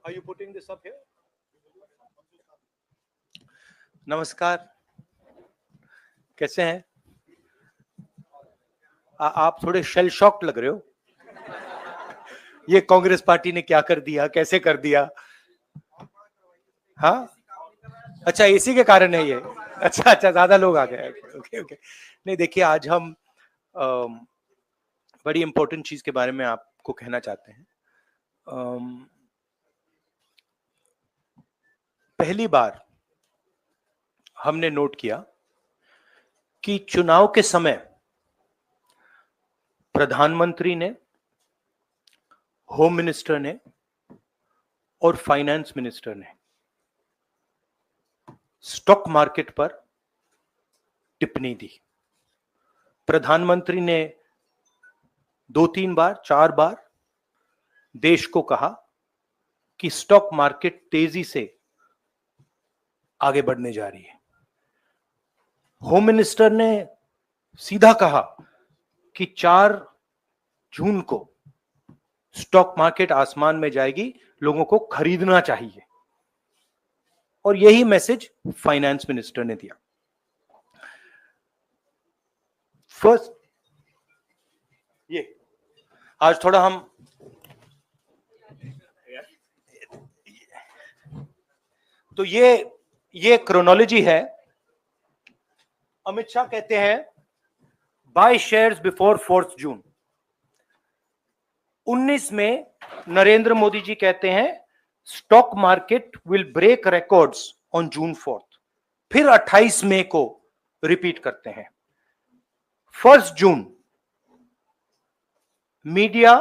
Are you putting this up here? नमस्कार, कैसे हैं? आप थोड़े शेल शॉक्ड लग रहे हो। ये कांग्रेस पार्टी ने क्या कर दिया, कैसे कर दिया? हाँ, अच्छा, इसी के कारण है ये। अच्छा, ज्यादा लोग आ गए। Okay okay. नहीं, देखिए, आज हम बड़ी इंपॉर्टेंट चीज के बारे में आपको कहना चाहते हैं। पहली बार हमने नोट किया कि चुनाव के समय प्रधानमंत्री ने, होम मिनिस्टर ने और फाइनेंस मिनिस्टर ने स्टॉक मार्केट पर टिप्पणी दी। प्रधानमंत्री ने 2-3 बार, 4 बार देश को कहा कि स्टॉक मार्केट तेजी से आगे बढ़ने जा रही है। होम मिनिस्टर ने सीधा कहा कि 4 जून को स्टॉक मार्केट आसमान में जाएगी, लोगों को खरीदना चाहिए। और यही मैसेज फाइनेंस मिनिस्टर ने दिया। फर्स्ट, ये आज थोड़ा हम तो ये क्रोनोलॉजी है। अमित शाह कहते हैं बाय शेयर्स बिफोर 4 जून। 19 में नरेंद्र मोदी जी कहते हैं stock market will break records on June 4। फिर 28 मई को रिपीट करते हैं। 1 जून मीडिया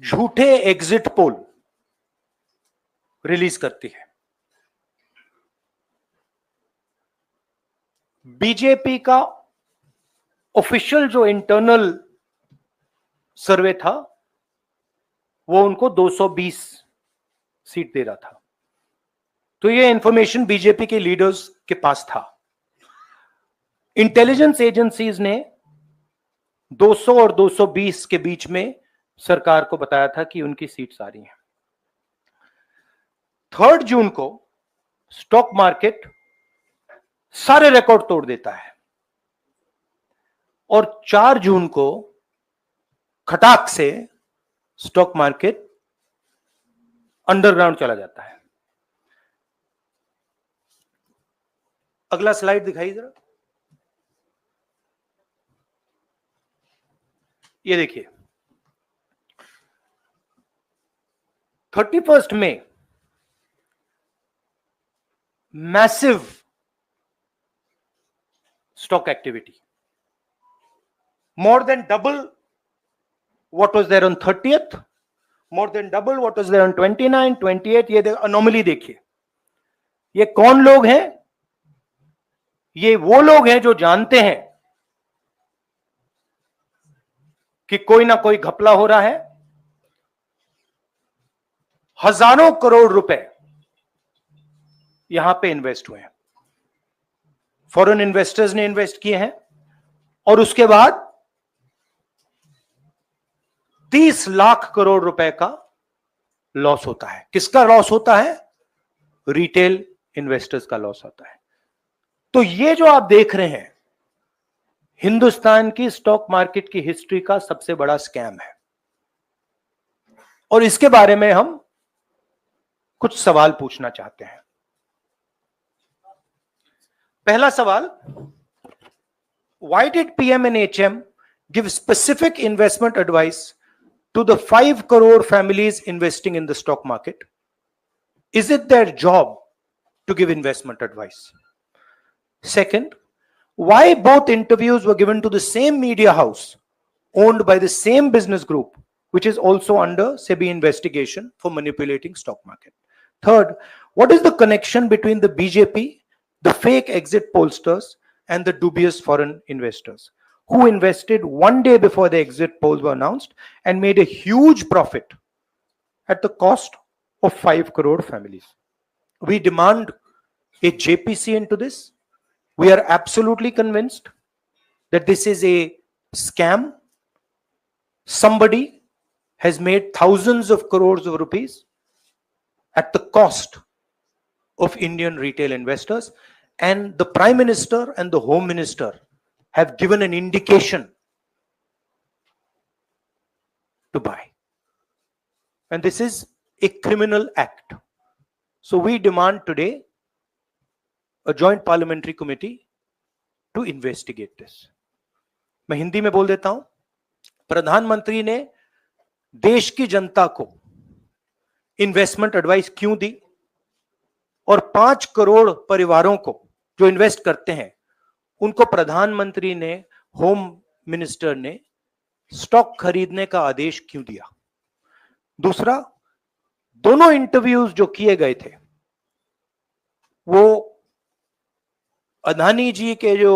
झूठे एग्जिट पोल रिलीज करती है। बीजेपी का ऑफिशियल जो इंटरनल सर्वे था वो उनको 220 सीट दे रहा था। तो ये इंफॉर्मेशन बीजेपी के लीडर्स के पास था। इंटेलिजेंस एजेंसीज ने 200 और 220 के बीच में सरकार को बताया था कि उनकी सीट्स आ रही हैं। 3 जून को स्टॉक मार्केट सारे रिकॉर्ड तोड़ देता है और 4 जून को खटाक से स्टॉक मार्केट अंडरग्राउंड चला जाता है। अगला स्लाइड दिखाइए जरा। ये देखिए, 31 मई massive stock activity, more than double what was there on 30th, more than double what was there on 29, 28। ये अनोमली देखिए। ये कौन लोग हैं? ये वो लोग हैं जो जानते हैं कि कोई ना कोई घपला हो रहा है। हजारों करोड़ रुपए यहां पे इन्वेस्ट हुए हैं, फॉरेन इन्वेस्टर्स ने इन्वेस्ट किए हैं। और उसके बाद 30 लाख करोड़ रुपए का लॉस होता है। किसका लॉस होता है? रिटेल इन्वेस्टर्स का लॉस होता है। तो ये जो आप देख रहे हैं हिंदुस्तान की स्टॉक मार्केट की हिस्ट्री का सबसे बड़ा स्कैम है। और इसके बारे में हम कुछ सवाल पूछना चाहते हैं। पहला सवाल, why did PM and HM give specific investment advice to the 5 crore families investing in the stock market? Is it their job to give investment advice? Second, why both interviews were given to the same media house owned by the same business group, which is also under SEBI investigation for manipulating stock market? Third, what is the connection between the BJP, the fake exit pollsters, and the dubious foreign investors who invested 1 day before the exit polls were announced and made a huge profit at the cost of 5 crore families? We demand a JPC into this. We are absolutely convinced that this is a scam. Somebody has made thousands of crores of rupees at the cost of Indian retail investors, and the Prime Minister and the Home Minister have given an indication to buy. And this is a criminal act. So we demand today a joint parliamentary committee to investigate this. मैं हिंदी में बोल देता हूं, प्रधानमंत्री ने देश की जनता को इन्वेस्टमेंट एडवाइस क्यों दी, और 5 करोड़ परिवारों को जो इन्वेस्ट करते हैं उनको प्रधानमंत्री ने, होम मिनिस्टर ने स्टॉक खरीदने का आदेश क्यों दिया। दूसरा, दोनों इंटरव्यूज जो किए गए थे वो अदानी जी के जो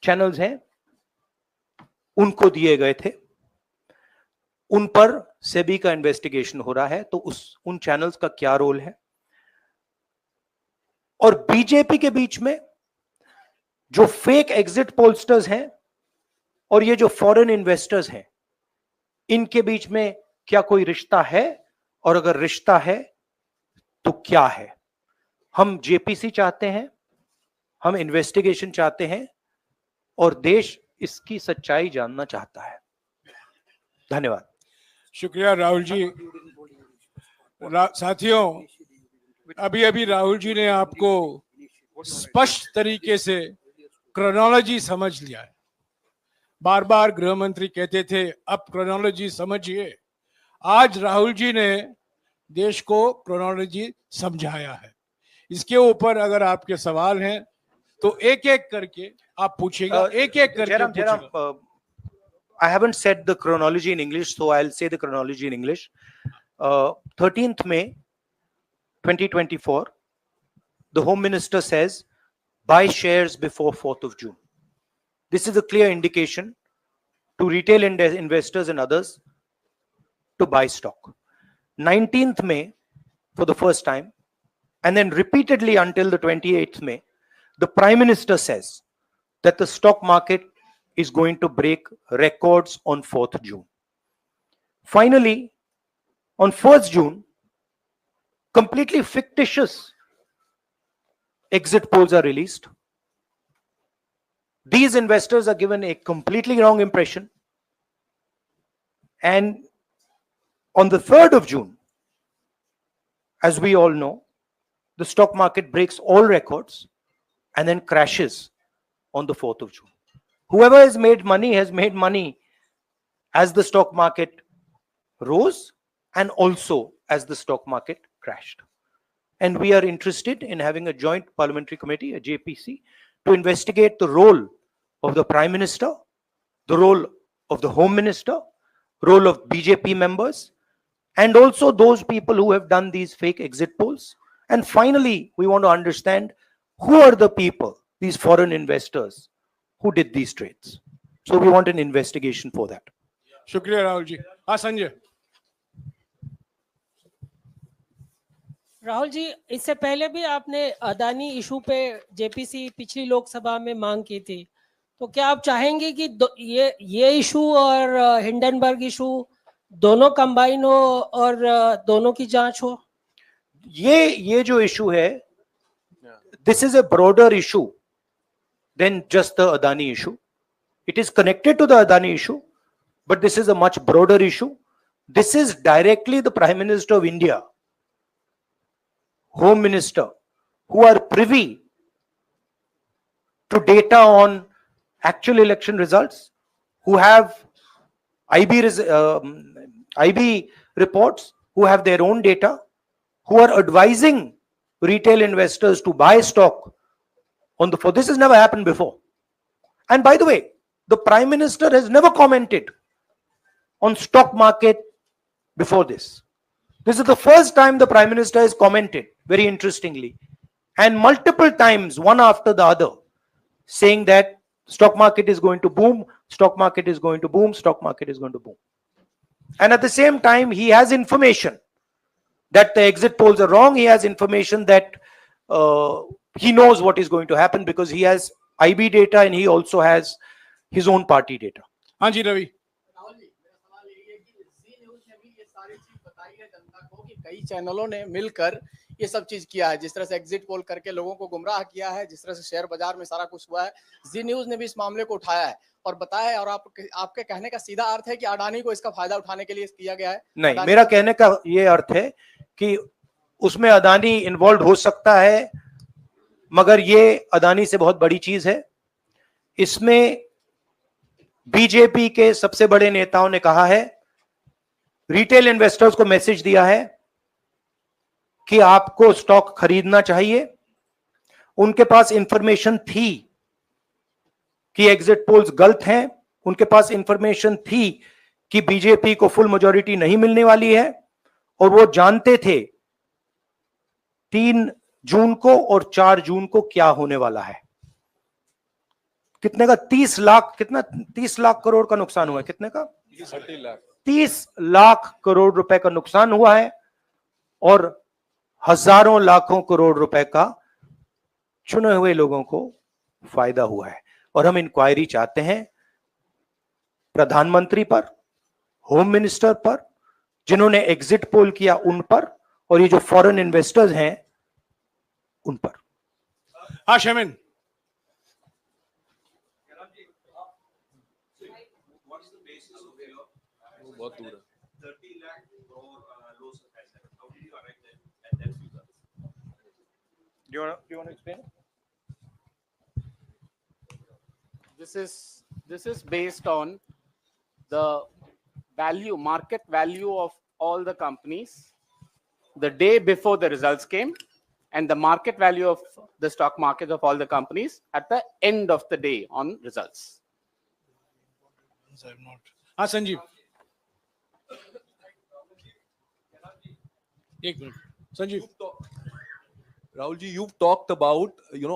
चैनल्स हैं उनको दिए गए थे, उन पर सेबी का इन्वेस्टिगेशन हो रहा है, तो उन चैनल्स का क्या रोल है। और बीजेपी के बीच में जो फेक एग्जिट पोलस्टर्स हैं और ये जो फॉरेन इन्वेस्टर्स हैं, इनके बीच में क्या कोई रिश्ता है, और अगर रिश्ता है तो क्या है। हम जेपीसी चाहते हैं, हम इन्वेस्टिगेशन चाहते हैं, और देश इसकी सच्चाई जानना चाहता है। धन्यवाद। शुक्रिया राहुल जी। साथियों, अभी अभी राहुल जी ने आपको स्पष्ट तरीके से क्रोनोलॉजी समझ लिया है। बार बार गृह मंत्री कहते थे अब क्रोनोलॉजी समझिए। आज राहुल जी ने देश को क्रोनोलॉजी समझाया है। इसके ऊपर अगर आपके सवाल हैं तो एक एक करके आप पूछेगा, एक एक करके पूछेगा। I haven't said the chronology in English, so I'll say the chronology in English. 13th May 2024, the Home Minister says, buy shares before 4th of June. This is a clear indication to retail investors and others to buy stock. 19th May, for the first time, and then repeatedly until the 28th May, the Prime Minister says that the stock market is going to break records on 4th June. Finally, on 1st June, completely fictitious exit polls are released. These investors are given a completely wrong impression. And on the 3rd of June, as we all know, the stock market breaks all records and then crashes on the 4th of June. Whoever has made money as the stock market rose and also as the stock market crashed. And we are interested in having a joint parliamentary committee, a JPC, to investigate the role of the Prime Minister, the role of the Home Minister, role of BJP members, and also those people who have done these fake exit polls. And finally, we want to understand who are the people, these foreign investors, who did these trades. So we want an investigation for that. शुक्रिया राहुल जी। हाँ संजय। राहुल जी, इससे पहले भी आपने Adani issue पे JPC पिछली लोकसभा में मांग की थी, तो क्या आप चाहेंगे कि ये इशू और हिंडनबर्ग इशू दोनों कंबाइन हो और दोनों की जांच हो? ये जो इशू है, this is a broader issue than just the Adani issue. It is connected to the Adani issue, but this is a much broader issue. This is directly the Prime Minister of India, Home Minister, who are privy to data on actual election results, who have IB reports, who have their own data, who are advising retail investors to buy stock on the 4th. This has never happened before. And by the way, the Prime Minister has never commented on stock market before this. This is the first time the Prime Minister has commented, very interestingly, and multiple times, one after the other, saying that stock market is going to boom, stock market is going to boom, stock market is going to boom. And at the same time, he has information that the exit polls are wrong. He has information that he knows what is going to happen because he has IB data and he also has his own party data. हाँ जी रवि। बताई है जनता को कि कई चैनलों ने मिलकर ये सब चीज किया है, जिस तरह से एग्जिट पोल करके लोगों को गुमराह किया है, जिस तरह से शेयर बाजार में सारा कुछ हुआ है। जी न्यूज ने भी इस मामले को उठाया है और बताया है, और आपके कहने का सीधा अर्थ है कि अडानी को इसका फायदा उठाने के लिए किया गया है? नहीं, मेरा कहने का ये अर्थ है कि उसमें अदानी इन्वॉल्व हो सकता है, मगर ये अदानी से बहुत बड़ी चीज है। इसमें बीजेपी के सबसे बड़े नेताओं ने कहा है, रिटेल इन्वेस्टर्स को मैसेज दिया है कि आपको स्टॉक खरीदना चाहिए। उनके पास इंफॉर्मेशन थी कि एग्जिट पोल्स गलत हैं, उनके पास इंफॉर्मेशन थी कि बीजेपी को फुल मेजॉरिटी नहीं मिलने वाली है, और वो जानते थे 3 जून को और 4 जून को क्या होने वाला है। कितने का 30 लाख, कितना 30 लाख करोड़ का नुकसान हुआ है? कितने का? 30 लाख करोड़ रुपए का नुकसान हुआ है और हजारों लाखों करोड़ रुपए का चुने हुए लोगों को फायदा हुआ है। और हम इंक्वायरी चाहते हैं प्रधानमंत्री पर, होम मिनिस्टर पर, जिन्होंने एग्जिट पोल किया उन पर, और ये जो फॉरेन इन्वेस्टर्स हैं उन पर। हाँ शमीन, बहुत दूर है। 30 lakh crore loss of asset. How did you arrive at that figure? Do you want to explain? This is based on the value, market value of all the companies the day before the results came, and the market value of the stock market of all the companies at the end of the day on results. हाँ संजीव, एक minute Sanjeev. Rahul ji, you've talked about,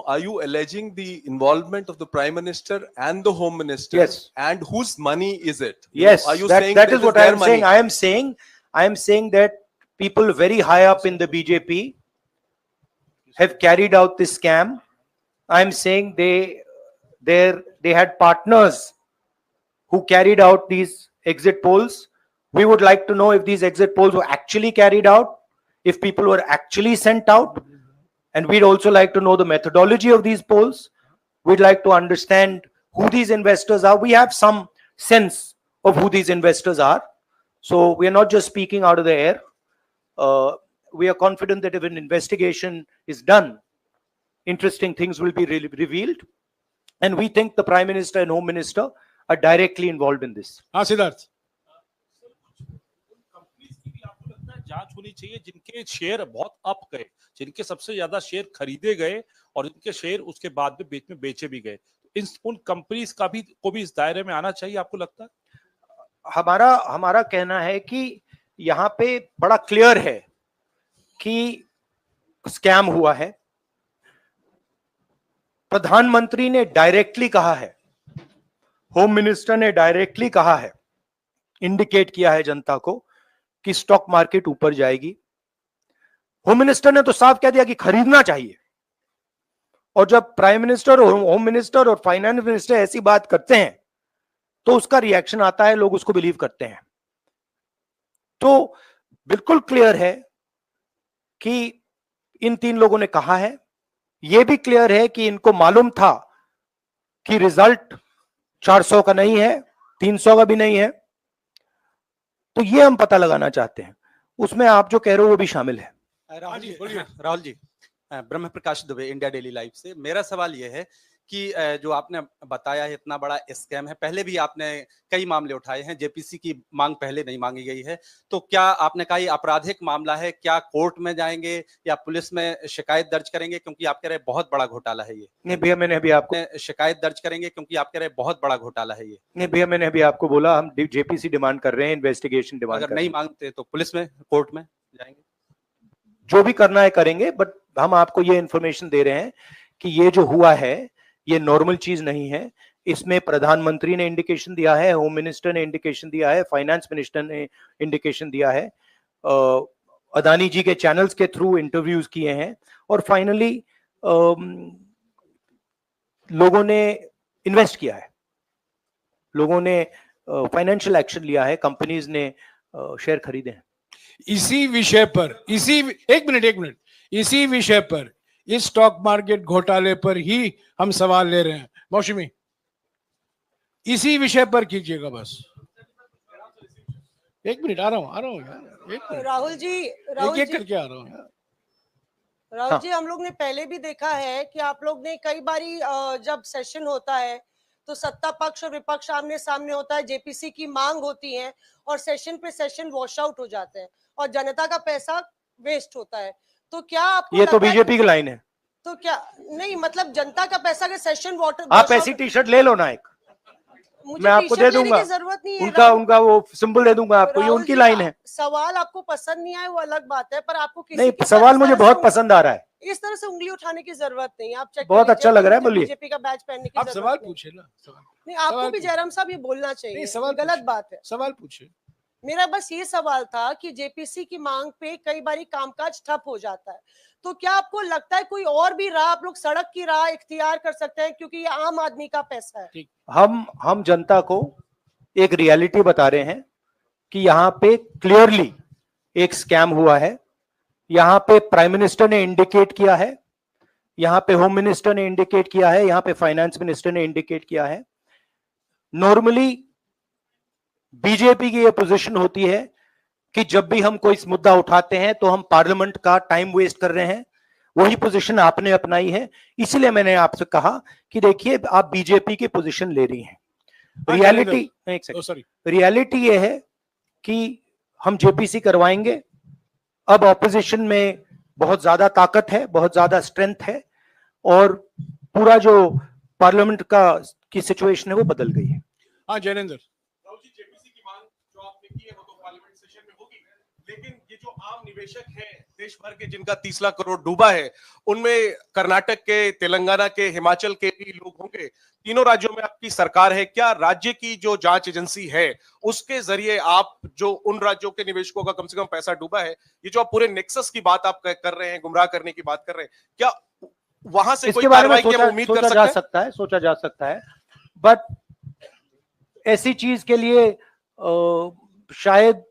are you alleging the involvement of the Prime Minister and the Home Minister? Yes. And whose money is it? Yes, Are you that saying is what I their am money? saying. I am saying that people very high up in the BJP have carried out this scam. I am saying they had partners who carried out these exit polls. We would like to know if these exit polls were actually carried out, if people were actually sent out, and we'd also like to know the methodology of these polls. We'd like to understand who these investors are. We have some sense of who these investors are. So we are not just speaking out of the air. We are confident that if an investigation is done, interesting things will be revealed. And we think the Prime Minister and Home Minister are directly involved in this. हाँ Siddharth, companies की भी आपको लगता है जांच होनी चाहिए जिनके शेयर बहुत अप गए, जिनके सबसे ज्यादा शेयर खरीदे गए और जिनके शेयर उसके बाद में बेचे भी गए, उन कंपनीज का भी को भी इस दायरे में आना चाहिए, आपको लगता है? हमारा कहना है कि यहाँ पे बड़ा क्लियर है कि स्कैम हुआ है। प्रधानमंत्री ने डायरेक्टली कहा है, होम मिनिस्टर ने डायरेक्टली कहा है, इंडिकेट किया है जनता को कि स्टॉक मार्केट ऊपर जाएगी। होम मिनिस्टर ने तो साफ कह दिया कि खरीदना चाहिए। और जब प्राइम मिनिस्टर और होम मिनिस्टर और फाइनेंस मिनिस्टर ऐसी बात करते हैं तो उसका रिएक्शन आता है, लोग उसको बिलीव करते हैं। तो बिल्कुल क्लियर है कि इन 3 लोगों ने कहा है। यह भी क्लियर है कि इनको मालूम था कि रिजल्ट 400 का नहीं है, 300 का भी नहीं है। तो ये हम पता लगाना चाहते हैं, उसमें आप जो कह रहे हो वो भी शामिल है। राहुल जी, ब्रह्म प्रकाश दुबे, इंडिया डेली लाइफ से। मेरा सवाल यह है कि जो आपने बताया है इतना बड़ा स्कैम है, पहले भी आपने कई मामले उठाए हैं, जेपीसी की मांग पहले नहीं मांगी गई है, तो क्या आपने कहा ये आपराधिक मामला है, क्या कोर्ट में जाएंगे या पुलिस में शिकायत दर्ज करेंगे? क्योंकि आप कह रहे हैं बहुत बड़ा घोटाला है ये। नहीं भैया, मैंने अभी आपको शिकायत दर्ज करेंगे क्योंकि आप कह रहे हैं बहुत बड़ा घोटाला है ये। नहीं भैया, मैंने अभी आपको बोला हम जेपीसी डिमांड कर रहे हैं, इन्वेस्टिगेशन डिमांड। अगर नहीं मांगते तो पुलिस में, कोर्ट में जाएंगे? जो भी करना है करेंगे, बट हम आपको ये इंफॉर्मेशन दे रहे हैं कि ये जो हुआ है ये नॉर्मल चीज नहीं है। इसमें प्रधानमंत्री ने इंडिकेशन दिया है, होम मिनिस्टर ने इंडिकेशन दिया है, फाइनेंस मिनिस्टर ने इंडिकेशन दिया है, अदानी जी के चैनल्स के थ्रू इंटरव्यूज किए हैं, और फाइनली लोगों ने इन्वेस्ट किया है, लोगों ने फाइनेंशियल एक्शन लिया है, कंपनीज ने शेयर खरीदे हैं। इसी विषय पर एक मिनट इसी विषय पर, इस स्टॉक मार्केट घोटाले पर ही हम सवाल ले रहे हैं। मौसमी, इसी विषय पर कीजिएगा बस। एक मिनट, आ रहा हूँ यार, एक मिनट, राहुल जी, एक करके आ रहा हूँ यार। राहुल जी, हम लोग ने पहले भी देखा है कि आप लोग ने कई बारी जब सेशन होता है तो सत्ता पक्ष और विपक्ष आमने सामने होता है, जेपीसी की मांग होती है और सेशन पे सेशन वॉश आउट हो जाते हैं और जनता का पैसा वेस्ट होता है। तो क्या आपको ये तो लगता है बीजेपी की लाइन है। तो क्या नहीं, मतलब जनता का पैसा के सेशन वाटर आप ऐसी टी शर्ट ले लो ना एक, मैं आपको दे दूंगा, जरूरत नहीं है। उनका वो सिंबल दे दूंगा आपको, ये राहुल उनकी जी, लाइन है। सवाल आपको पसंद नहीं आए वो अलग बात है, पर आपको किसी नहीं, की सवाल मुझे तरह बहुत से पसंद आ रहा है। इस तरह से उंगली उठाने की जरूरत नहीं है। आप चेक बहुत कर अच्छा लीजिए, लग रहा है, मुझे बोलिए। बीजेपी का बैच पहनने की आप जरूरत सवाल नहीं। पूछे ना, सवाल नहीं, आपको सवाल भी पूछिए। जयराम साहब ये बोलना नहीं, चाहिए, सवाल गलत पूछिए। बात है। सवाल पूछे। मेरा बस ये सवाल था कि जेपीसी की मांग पे कई बारी कामकाज ठप हो जाता है, तो क्या आपको लगता है कोई और भी राह आप लोग सड़क की राह इख्तियार कर सकते हैं, क्योंकि ये आम आदमी का पैसा है। हम जनता को एक रियलिटी बता रहे हैं कि यहाँ पे क्लियरली एक स्कैम हुआ है। यहाँ पे प्राइम मिनिस्टर ने इंडिकेट किया है, यहाँ पे होम मिनिस्टर ने इंडिकेट किया है, यहाँ पे फाइनेंस मिनिस्टर ने इंडिकेट किया है। नॉर्मली बीजेपी की ये पोजीशन होती है कि जब भी हम कोई मुद्दा उठाते हैं तो हम पार्लियामेंट का टाइम वेस्ट कर रहे हैं। वही पोजीशन आपने अपनाई है, इसलिए मैंने आपसे कहा कि देखिए आप बीजेपी की पोजीशन ले रही हैं। रियलिटी ये है कि हम जेपीसी करवाएंगे। अब ऑपोजिशन में बहुत ज्यादा ताकत है, बहुत ज्यादा स्ट्रेंथ है और पूरा जो पार्लियामेंट की सिचुएशन है वो बदल गई है। हाँ जैनेंद्र, जेपीसी की मांग जो आपने की है वो तो पार्लियामेंट सेशन में होगी, लेकिन ये जो आम निवेशक हैं देश भर के जिनका 30 लाख करोड़ डूबा है, उनमें कर्नाटक के, तेलंगाना के, हिमाचल के भी लोग होंगे। तीनों राज्यों में आपकी सरकार है, क्या राज्य की जो जांच एजेंसी है उसके जरिए आप जो उन राज्यों के निवेशकों का कम से कम पैसा डूबा है, ये जो आप पूरे नेक्सस की बात आप कर रहे हैं, गुमराह करने की बात कर रहे हैं, क्या वहां से कोई कार्रवाई की हम उम्मीद कर सकते हैं? सोचा जा सकता है, बट ऐसी चीज के लिए शायद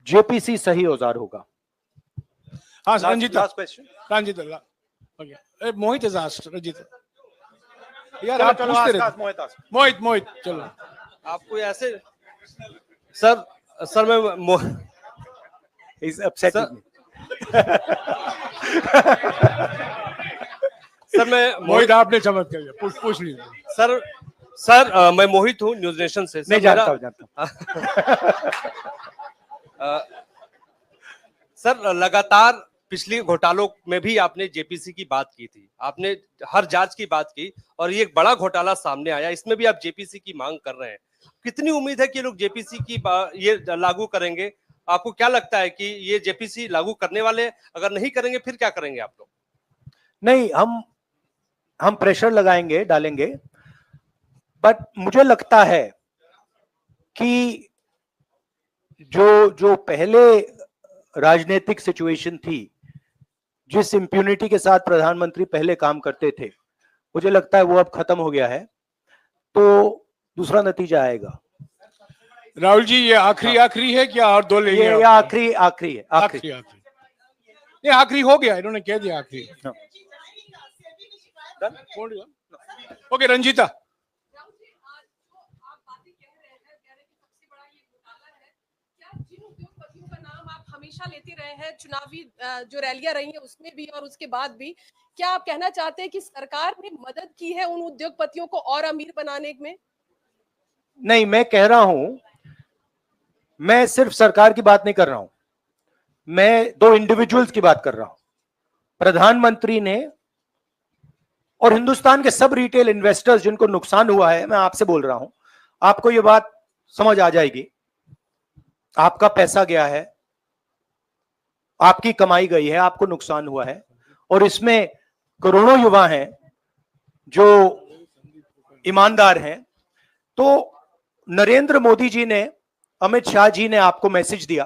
जेपीसी सही औजार होगा। हाँ Ranjeet, last question. Ranjeet, okay, Mohit is asked, Ranjeet यार आप पूछते रहे। मोहित चलो। आपको ऐसे सर मैं इज अपसेटिंग सर मैं मोहित आपने चमत्कार किया, पूछ लीजिए। सर मैं मोहित हूँ न्यूज नेशन से। नहीं जानता हूँ। सर लगातार पिछली घोटालों में भी आपने जेपीसी की बात की थी, आपने हर जांच की बात की और ये एक बड़ा घोटाला सामने आया, इसमें भी आप जेपीसी की मांग कर रहे हैं। कितनी उम्मीद है कि लोग जेपीसी की ये लागू करेंगे? आपको क्या लगता है कि ये जेपीसी लागू करने वाले, अगर नहीं करेंगे फिर क्या करेंगे आप लोग? नहीं, हम प्रेशर लगाएंगे, डालेंगे, बट मुझे लगता है कि जो पहले राजनीतिक सिचुएशन थी, जिस इंप्यूनिटी के साथ प्रधानमंत्री पहले काम करते थे, मुझे लगता है वो अब खत्म हो गया है, तो दूसरा नतीजा आएगा। राहुल जी ये आखिरी है क्या और दो लेंगे? ये आखिरी है। ये आखिरी हो गया, इन्होंने कह दिया आखिरी। ओके रंजीता। हमेशा लेते रहे हैं, चुनावी जो रैलियां रही हैं उसमें भी और उसके बाद भी, क्या आप कहना चाहते हैं कि सरकार ने मदद की है उन उद्योगपतियों को और अमीर बनाने में? नहीं, मैं कह रहा हूं, मैं सिर्फ सरकार की बात नहीं कर रहा हूं, मैं दो इंडिविजुअल्स की बात कर रहा हूं। प्रधानमंत्री ने और हिंदुस्तान के सब रिटेल इन्वेस्टर्स जिनको नुकसान हुआ है, मैं आपसे बोल रहा हूं, आपको ये बात समझ आ जाएगी। आपका पैसा गया है, आपकी कमाई गई है, आपको नुकसान हुआ है, और इसमें करोड़ों युवा हैं जो ईमानदार हैं। तो नरेंद्र मोदी जी ने, अमित शाह जी ने आपको मैसेज दिया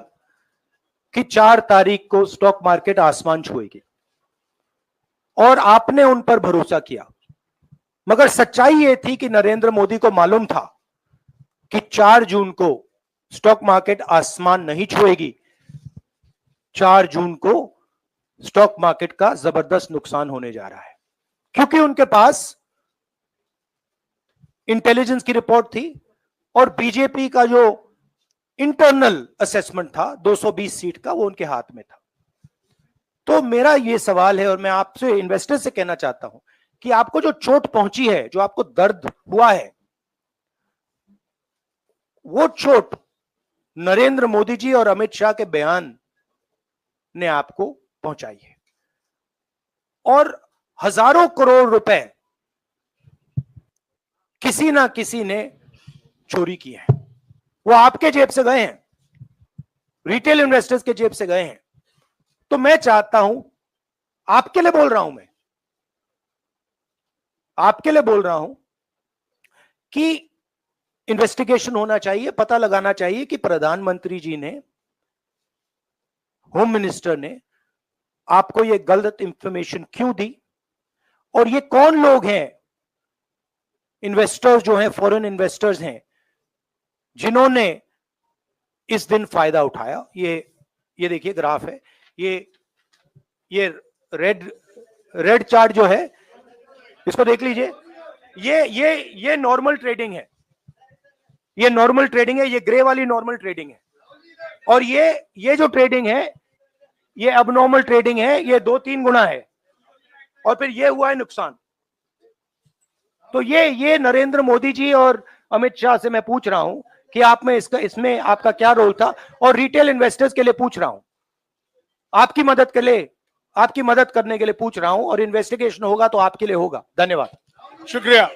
कि 4 तारीख को स्टॉक मार्केट आसमान छुएगी, और आपने उन पर भरोसा किया। मगर सच्चाई यह थी कि नरेंद्र मोदी को मालूम था कि 4 जून को स्टॉक मार्केट आसमान नहीं छुएगी। 4 जून को स्टॉक मार्केट का जबरदस्त नुकसान होने जा रहा है, क्योंकि उनके पास इंटेलिजेंस की रिपोर्ट थी और बीजेपी का जो इंटरनल असेसमेंट था 220 सीट का, वो उनके हाथ में था। तो मेरा ये सवाल है और मैं आपसे इन्वेस्टर से कहना चाहता हूं कि आपको जो चोट पहुंची है, जो आपको दर्द हुआ है, वो चोट नरेंद्र मोदी जी और अमित शाह के बयान ने आपको पहुंचाई है। और हजारों करोड़ रुपए किसी ना किसी ने चोरी की है, वो आपके जेब से गए हैं, रिटेल इन्वेस्टर्स के जेब से गए हैं। तो मैं चाहता हूं, आपके लिए बोल रहा हूं, मैं आपके लिए बोल रहा हूं कि इन्वेस्टिगेशन होना चाहिए, पता लगाना चाहिए कि प्रधानमंत्री जी ने, होम मिनिस्टर ने आपको ये गलत इंफॉर्मेशन क्यों दी, और ये कौन लोग हैं, इन्वेस्टर्स जो हैं, फॉरेन इन्वेस्टर्स हैं, जिन्होंने इस दिन फायदा उठाया। ये देखिए ग्राफ है, ये रेड चार्ट जो है, इसको देख लीजिए। ये नॉर्मल ट्रेडिंग है, ये नॉर्मल ट्रेडिंग है, ये ग्रे वाली नॉर्मल ट्रेडिंग है, और ये जो ट्रेडिंग है ये अबनॉर्मल ट्रेडिंग है, ये 2-3 गुना है, और फिर ये हुआ है नुकसान। तो ये नरेंद्र मोदी जी और अमित शाह से मैं पूछ रहा हूं कि आप में इसमें आपका क्या रोल था, और रिटेल इन्वेस्टर्स के लिए पूछ रहा हूं, आपकी मदद करने के लिए पूछ रहा हूं, और इन्वेस्टिगेशन होगा तो आपके लिए होगा। धन्यवाद, शुक्रिया।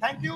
Thank you.